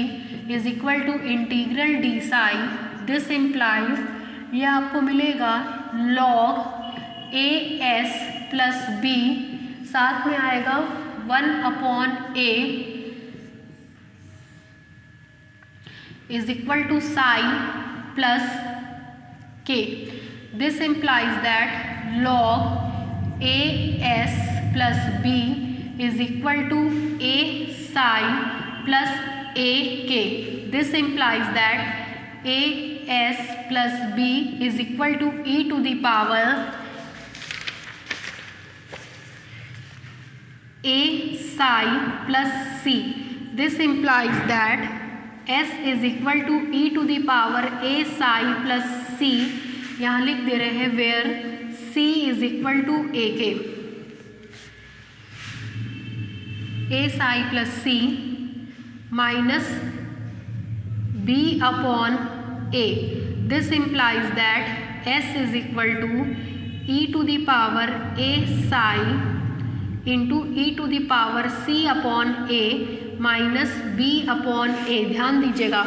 is equal to integral d psi. This implies यह आपको मिलेगा log as plus b, साथ में आएगा 1 upon a is equal to psi plus k। This implies that log as plus b is equal to a psi plus a k। This implies that as plus b is equal to e to the power a psi plus c। This implies that s is equal to e to the power a psi plus c। यहाँ लिख दे रहे हैं where c is equal to a k, a psi plus c minus b upon a। This implies that s is equal to e to the power a psi into e to the power c upon a minus b upon a। ध्यान दीजिएगा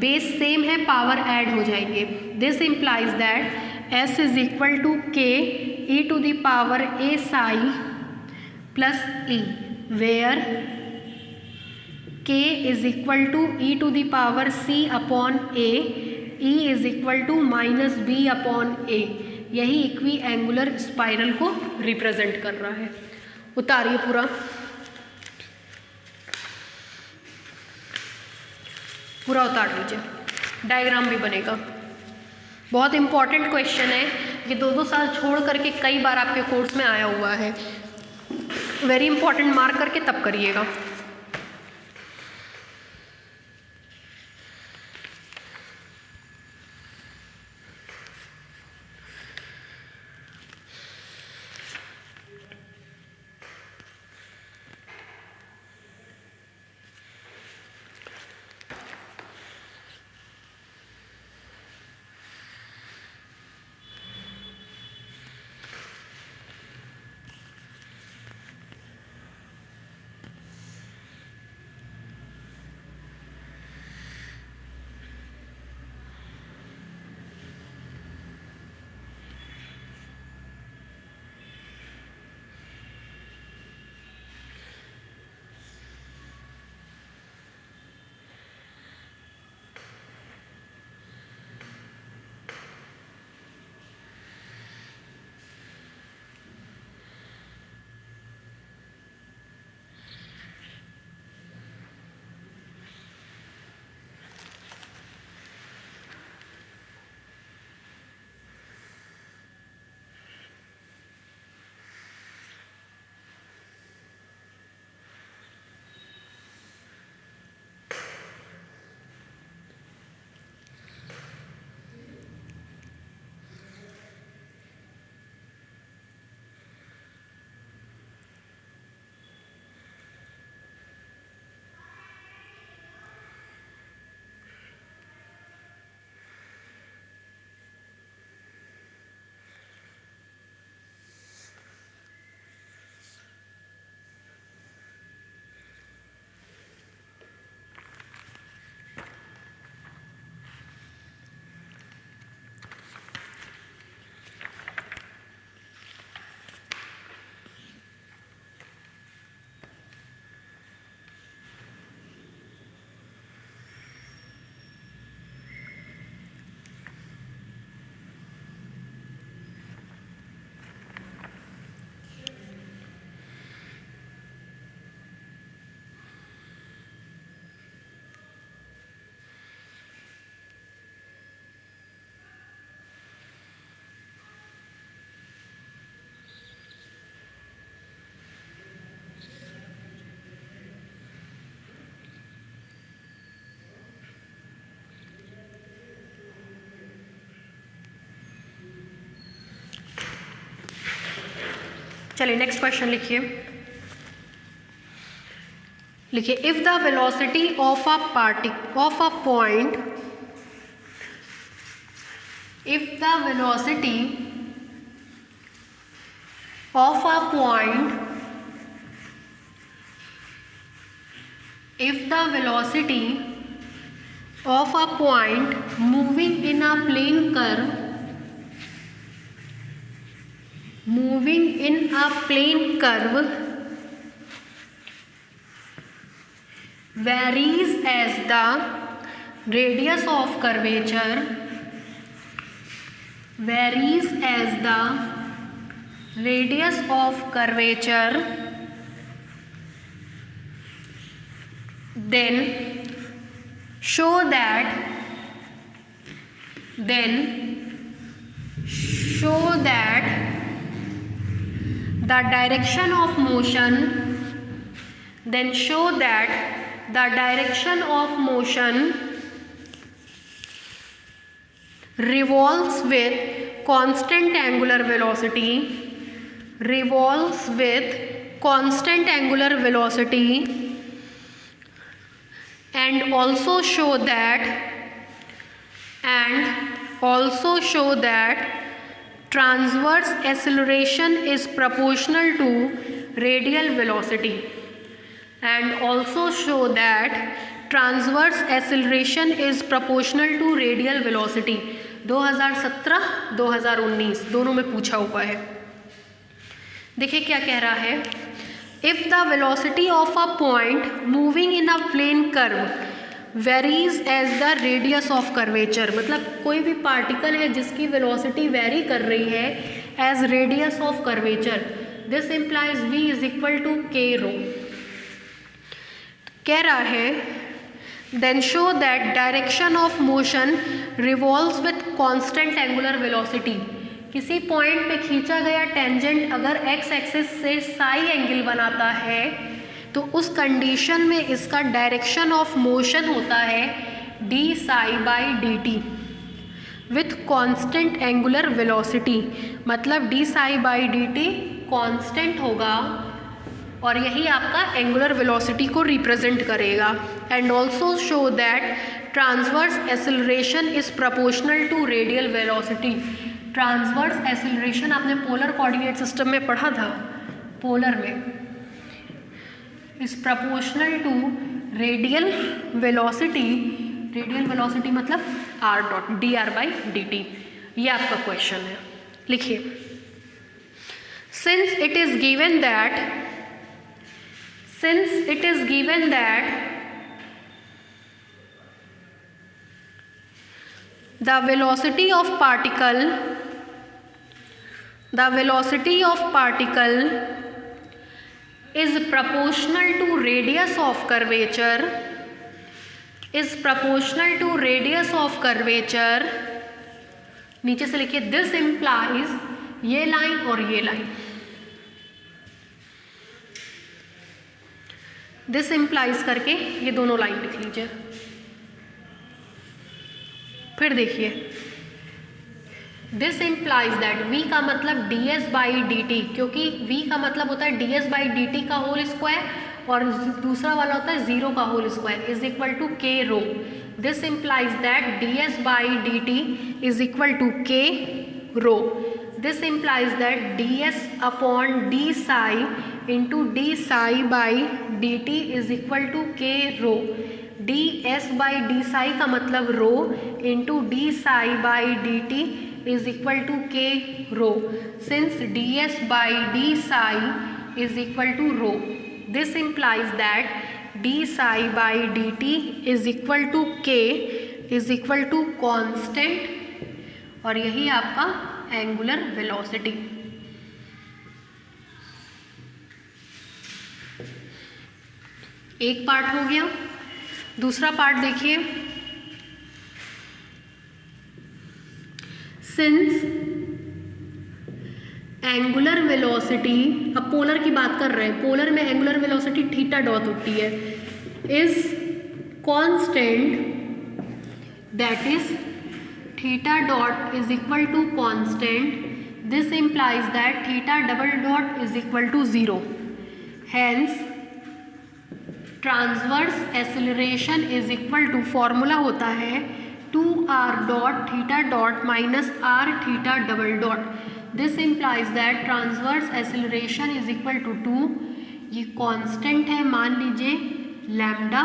base same है, power add हो जाएंगे। This implies that s is equal to k e to the power a psi plus e, where k is equal to e to the power c upon a, e is equal to minus b upon a। यही equiangular spiral को represent कर रहा है। उतारिए पूरा उतार लीजिए, diagram भी बनेगा। बहुत इंपॉर्टेंट क्वेश्चन है, ये 2-2 साल छोड़ करके कई बार आपके कोर्स में आया हुआ है। वेरी इंपॉर्टेंट, मार्क करके तब करिएगा। चलिए नेक्स्ट क्वेश्चन लिखिए। If the velocity of a point if the velocity of a point, if the velocity of a point moving in a plane curve, moving in a plane curve varies as the radius of curvature, varies as the radius of curvature, then show that the direction of motion, then show that the direction of motion revolves with constant angular velocity, revolves with constant angular velocity, and also show that transverse acceleration is proportional to radial velocity, and also show that transverse acceleration is proportional to radial velocity। 2017-2019 दोनों में पूछा हुआ है। देखिए क्या कह रहा है, if the velocity of a point moving in a plane curve varies as the radius of curvature, मतलब कोई भी पार्टिकल है जिसकी वेलोसिटी वेरी कर रही है as radius of curvature, this implies v is equal to k rho. कह रहा है then show that direction of motion revolves with constant angular velocity, किसी पॉइंट पे खींचा गया टेंजेंट अगर x एक्सिस से साई एंगल बनाता है तो उस कंडीशन में इसका डायरेक्शन ऑफ मोशन होता है d psi by d t with constant angular velocity, मतलब d psi by d t constant होगा और यही आपका एंगुलर वेलोसिटी को रिप्रेजेंट करेगा। And also show that transverse acceleration is proportional to radial velocity. Transverse acceleration आपने polar coordinate system में पढ़ा था, पोलर में, is proportional to radial velocity, radial velocity मतलब r dot d r by d t. ये आपका question है, लिखिए। Since it is given that the velocity of particle is proportional to radius of curvature, नीचे से लिखिए this implies, ये line और ये लाइन, दिस इम्प्लाइज करके ये दोनों लाइन लिख लीजिए। फिर देखिए दिस इम्प्लाइज दैट v का मतलब ds बाई डी टी, क्योंकि v का मतलब होता है ds बाई डी टी का होल स्क्वायर और दूसरा वाला होता है 0 का whole square is equal to k rho. This implies that ds by d t is equal to k rho. This implies that ds upon d psi into d psi by d t is equal to k rho. ds by d psi का मतलब रो into d psi by d t is equal to k rho. Since ds by d psi is equal to rho, this implies that d psi by d t is equal to k is equal to constant और यही आपका angular velocity. एक part हो गया, दूसरा part देखिए। Since angular velocity, अब polar की बात कर रहे हैं, पोलर में एंगुलर वेलोसिटी थीटा डॉट होती है, is constant, that is theta dot is equal to constant, this implies that theta double dot is equal to 0। Hence transverse acceleration is equal to, formula होता है 2r dot theta dot minus r theta double dot. This implies that transverse acceleration is equal to 2, ये constant है मान लीजिए lambda,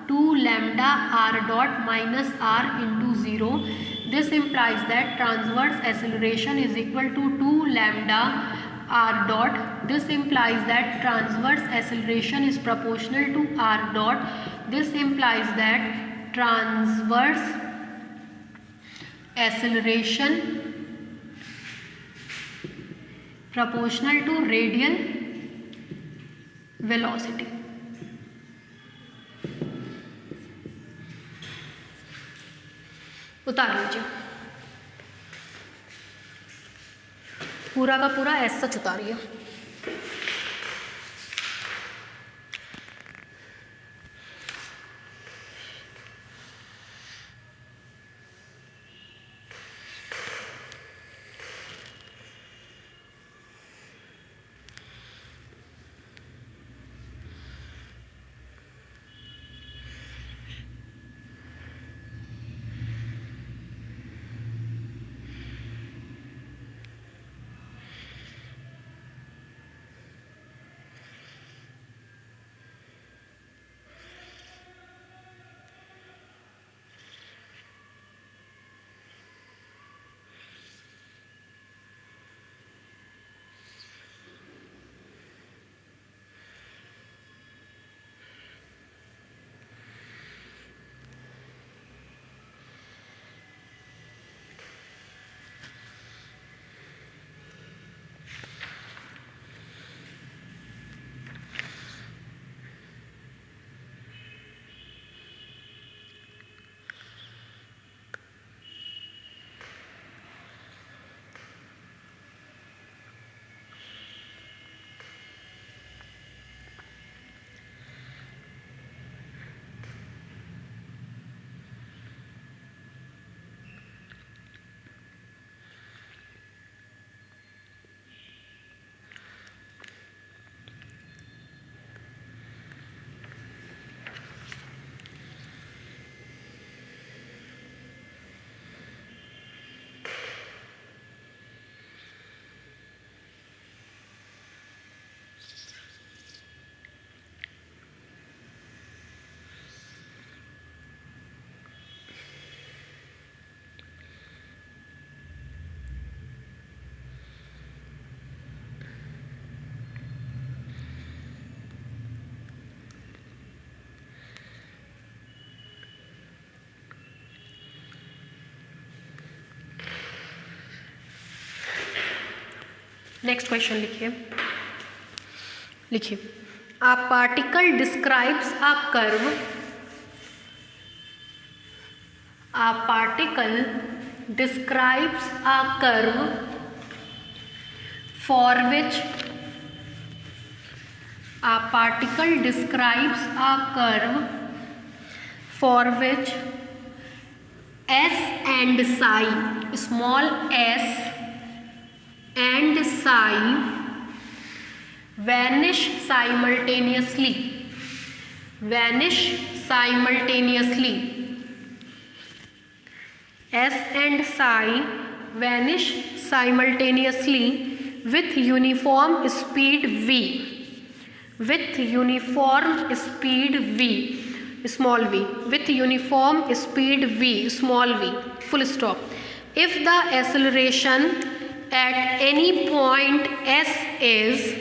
2 lambda r dot minus r into 0. This implies that transverse acceleration is equal to 2 lambda r dot. This implies that transverse acceleration is proportional to r dot. This implies that transverse acceleration proportional to radial velocity. उतार लीजिए पूरा का पूरा ऐसा सच उतारिए। Next question लिखिए a particle describes a curve, a particle describes a curve for which, a particle describes a curve for which s and psi, small s and psi vanish simultaneously, s and psi vanish simultaneously with uniform speed v, with uniform speed v, small v, with uniform speed v, small v, full stop. If the acceleration at any point s is,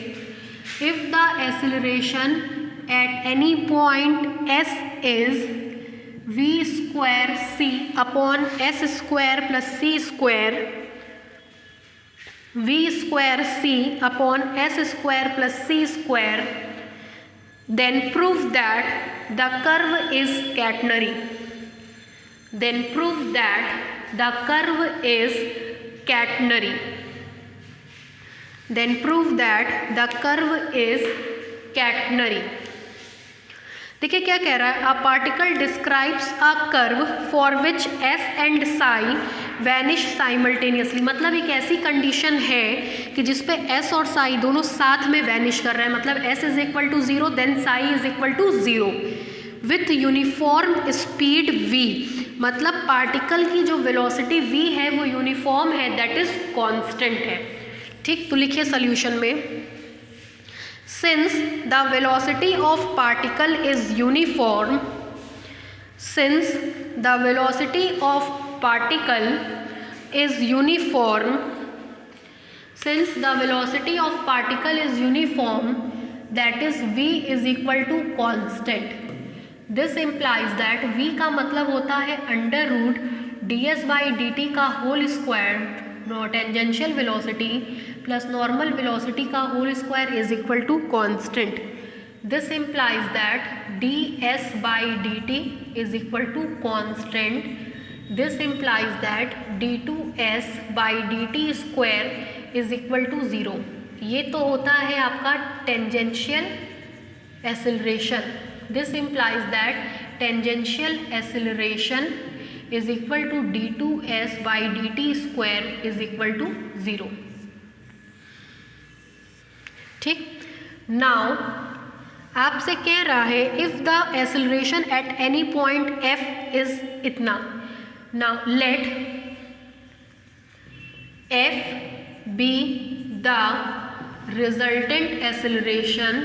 if the acceleration at any point s is v square c upon s square plus c square, v square c upon s square plus c square, then prove that the curve is catenary. Then prove that the curve is catenary. Then prove that the curve is catenary. देखिए क्या कह रहा है, a particle describes a curve for which S and Sai vanish simultaneously, मतलब एक ऐसी condition है कि जिसपे एस और साई दोनों साथ में वैनिश कर रहे हैं, मतलब s is equal to 0 then psi is equal to 0 with uniform speed v, मतलब पार्टिकल की जो वेलोसिटी v है वो यूनिफॉर्म है, दैट इज कांस्टेंट है। ठीक, तो लिखिए सॉल्यूशन में, since the velocity of particle is uniform, since the velocity of particle is uniform, since the velocity of particle is uniform, that is v is equal to constant. This implies that v का मतलब होता है under root ds by dt का whole square tangential velocity plus normal velocity का whole square is equal to constant. This implies that ds by dt is equal to constant. This implies that d2s by dt square is equal to 0. ये तो होता है आपका tangential acceleration. This implies that tangential acceleration is equal to d2s by dt square is equal to 0. ठीक, now आपसे कह रहा है if the acceleration at any point f is इतना. Now let f be the resultant acceleration,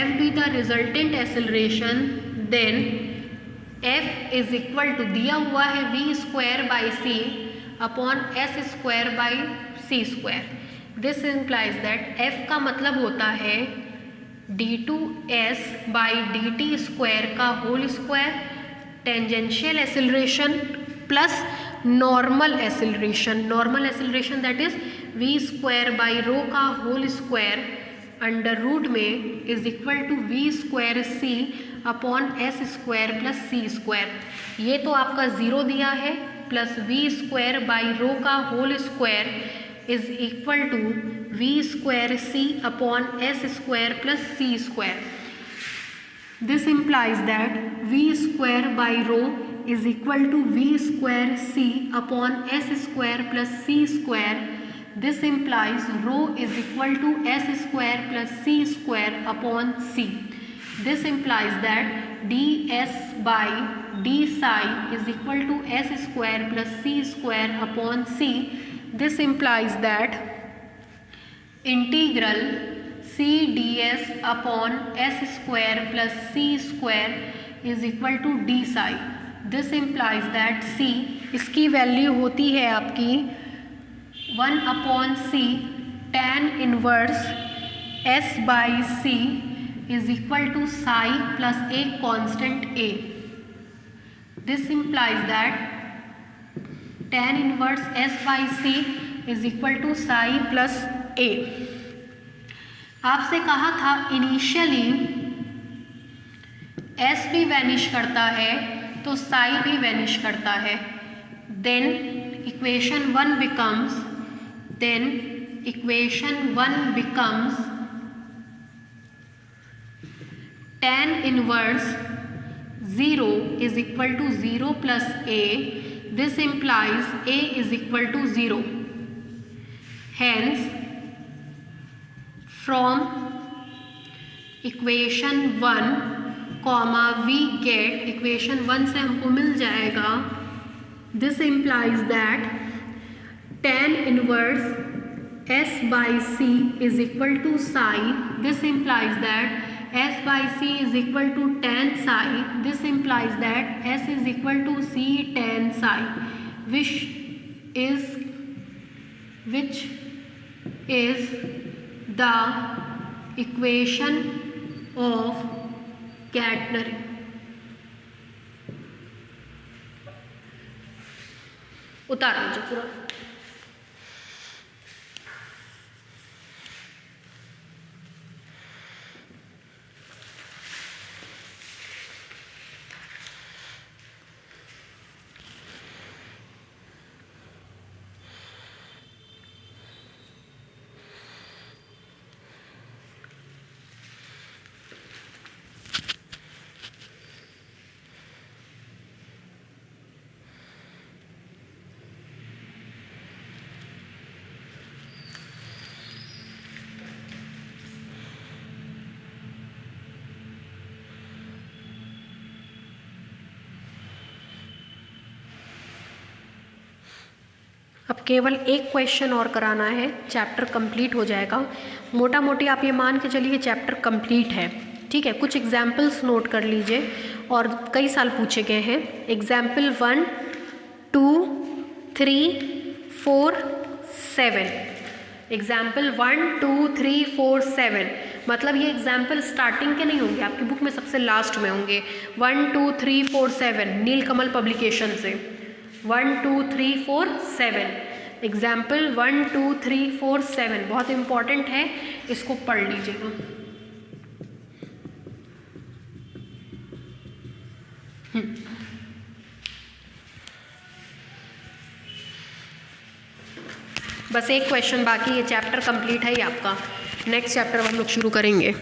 f be the resultant acceleration, then f is equal to दिया हुआ है v square by c upon s square by c square. This implies that f का मतलब होता है d2s by dt square का whole square tangential acceleration plus normal acceleration. Normal acceleration that is v square by rho का whole square under root में is equal to v square c upon s square plus c square. ये तो आपका zero दिया है plus v square by rho का whole square is equal to v square c upon s square plus c square. This implies that v square by rho is equal to v square c upon s square plus c square. This implies rho is equal to s square plus c square upon c. This implies that ds by d psi is equal to s square plus c square upon c. This implies that integral c ds upon s square plus c square is equal to d psi. This implies that c इसकी value होती है आपकी 1 upon c tan inverse s by c is equal to psi plus a constant a. This implies that tan inverse s by c is equal to psi plus a. आपसे कहा था initially s भी vanish करता है तो psi भी vanish करता है. Then equation one becomes tan inverse 0 is equal to 0 plus a. This implies a is equal to 0. Hence, from equation 1, we get equation 1 से हमको मिल जाएगा. This implies that tan inverse s by c is equal to psi. This implies that s by c is equal to tan psi. This implies that s is equal to c tan psi, which is the equation of Catenary. उतार लीजिए पूरा. अब केवल एक question और कराना है, chapter complete हो जाएगा। मोटा मोटी आप ये मान के चलिए चैप्टर कंप्लीट है, ठीक है। कुछ एग्जाम्पल्स नोट कर लीजिए और कई साल पूछे गए हैं। एग्जाम्पल 1, 2, 3, 4, 7। एग्जाम्पल 1, 2, 3, 4, 7 मतलब ये एग्जाम्पल स्टार्टिंग के नहीं होंगे, आपकी बुक में सबसे लास्ट में होंगे। 1, 2, 3, 4, 7 नीलकमल पब्लिकेशन से। 1, 2, 3, 4, 7 एग्जाम्पल 1, 2, 3, 4, 7 बहुत इंपॉर्टेंट है, इसको पढ़ लीजिएगा। बस एक क्वेश्चन बाकी है, चैप्टर कंप्लीट है ही आपका। नेक्स्ट चैप्टर हम लोग शुरू करेंगे।